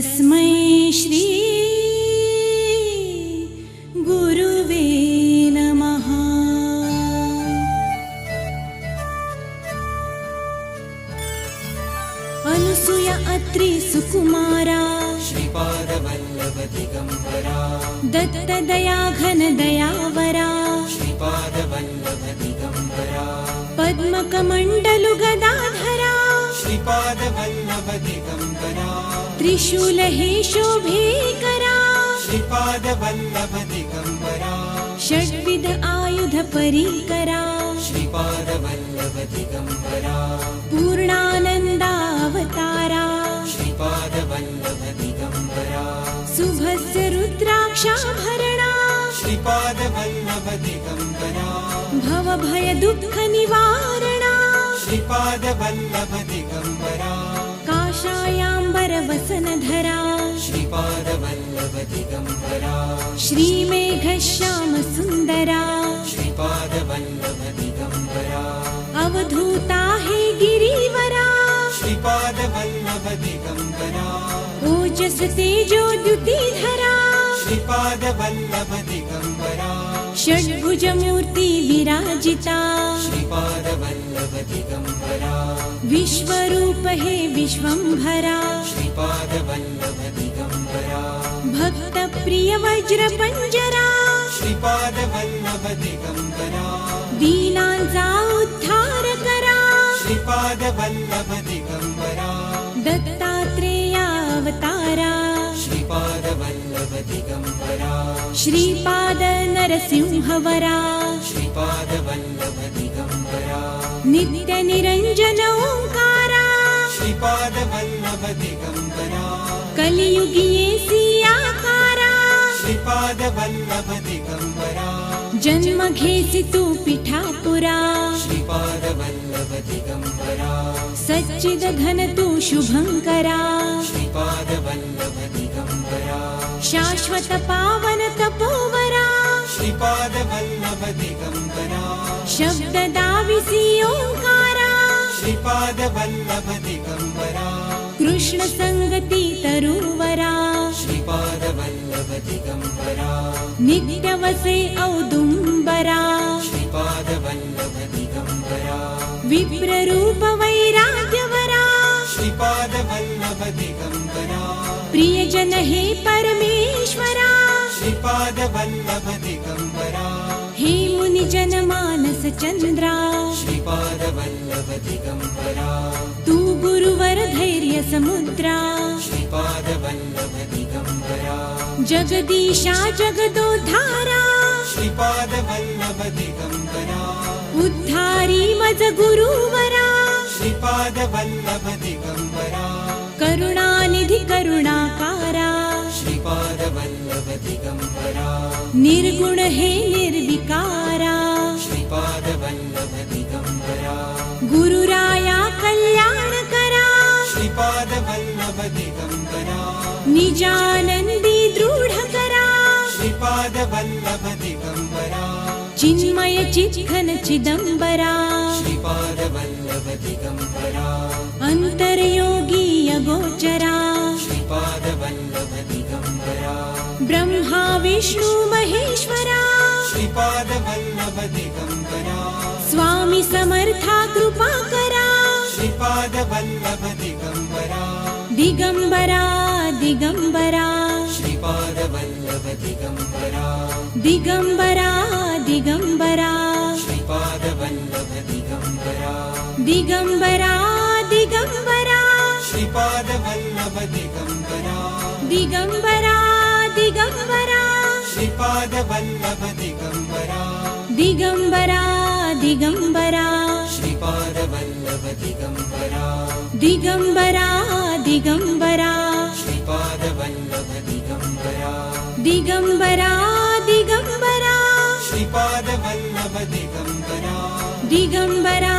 तस्मै श्री गुरुवे नमः। अनुसूया अत्रि सुकुमारा श्रीपादवल्लभ दिगंबरा दत्तदया घन दयावरा श्रीपादवल्लभ दिगंबरा पद्मकमण्डलु गदाधरा श्रीपादवल्लभ दिगंबरा त्रिशूल हे शोभेकरा श्रीपादवल्लभ दिगंबरा षड्विध आयुध परिकरा श्रीपादवल्लभ दिगंबरा पूर्णानन्दावतारा श्रीपादवल्लभ दिगंबरा शुभस्य रुद्राक्षाभरणा श्रीपादवल्लभ दिगंबरा भवभय दुःख निवारणा श्रीपादवल्लभ दिगंबरा काषायाम्बर वसनधरा श्रीपादवल्लभ दिगंबरा श्रीमेघश्याम सुन्दरा श्रीपादवल्लभ दिगंबरा अवधूता हे गिरिवरा श्रीपादवल्लभ दिगंबरा ओजस तेजो द्युतिधरा श्रीपादवल्लभ दिगंबरा षड्भुज मूर्ति विराजिता श्रीपादवल्लभ दिगंबरा विश्वरूप हे विश्वंभरा श्रीपादवल्लभ दिगंबरा भक्त प्रिय वज्र पंजरा श्रीपादवल्लभ दिगंबरा दीनांचा उद्धार करा श्रीपादवल्लभ दिगंबरा दत्तात्रेयावतारा श्रीपादवल्लभ दिगंबरा श्रीपाद नरसिंहवरा श्रीपादवल्लभ दिगंबरा नित्य निरंजन ओंकारा श्रीपादवल्लभ दिगंबरा कलियुगिये सियाकारा श्रीपादवल्लभ दिगंबरा जन्म घेसितु पिठापुरा श्रीपादवल्लभ दिगंबरा सच्चिद घन तु शुभंकरा श्रीपादवल्लभ दिगंबरा शाश्वत पावन तपोवरा श्रीपादवल्लभ दिगंबरा शब्द दाविसी ओंकारा श्रीपादवल्लभ दिगंबरा कृष्ण संगति तरुवरा श्रीपादवल्लभ दिगंबरा नित्य वसे औदुंबरा श्रीपादवल्लभ दिगंबरा विप्र रूप वैराग्यवरा श्रीपादवल्लभ दिगंबरा प्रियजन हे परमेश्वरा श्रीपादवल्लभ दिगंबरा हे मुनि जन मानस चंद्रा श्रीपादवल्लभ दिगंबरा तू गुरुवर धैर्य समुद्रा श्रीपादवल्लभ दिगंबरा जगदीशा जगदोद्धारा श्रीपादवल्लभ दिगंबरा उद्धारी मज गुरुवरा श्रीपादवल्लभ दिगंबरा करुणानिधि करुणाकारा श्रीपादवल्लभ दिगंबरा निर्गुण हे निर्विकारा श्रीपादवल्लभ दिगंबरा गुरुराया कल्याण करा श्रीपादवल्लभ दिगंबरा निजानंदी दृढ करा श्रीपादवल्लभ दिगंबरा चिन्मय चिद्घन चिदंबरा श्रीपादवल्लभ दिगंबरा अंतर्योगी अगोचरा श्रीपादवल्लभ दिगंबरा ब्रह्मा विष्णु महेश्वरा श्रीपादवल्लभ दिगंबरा स्वामी समर्था कृपा करा श्रीपादवल्लभ दिगंबरा दिगंबरा दिगंबरा श्रीपादवल्लभ दिगंबरा दिगंबरा दिगंबरा श्रीपादवल्लभ दिगंबरा दिगंबरा दिगंबरा श्रीपादवल्लभ दिगंबरा दिगंबरा दिगंबरा श्रीपादवल्लभ दिगंबरा दिगंबरा दिगंबरा श्रीपादवल्लभ दिगंबरा दिगंबरा दिगंबरा श्रीपादवल्लभ दिगंबरा दिगंबरा दिगंबरा श्रीपादवल्लभ दिगंबरा दिगंबरा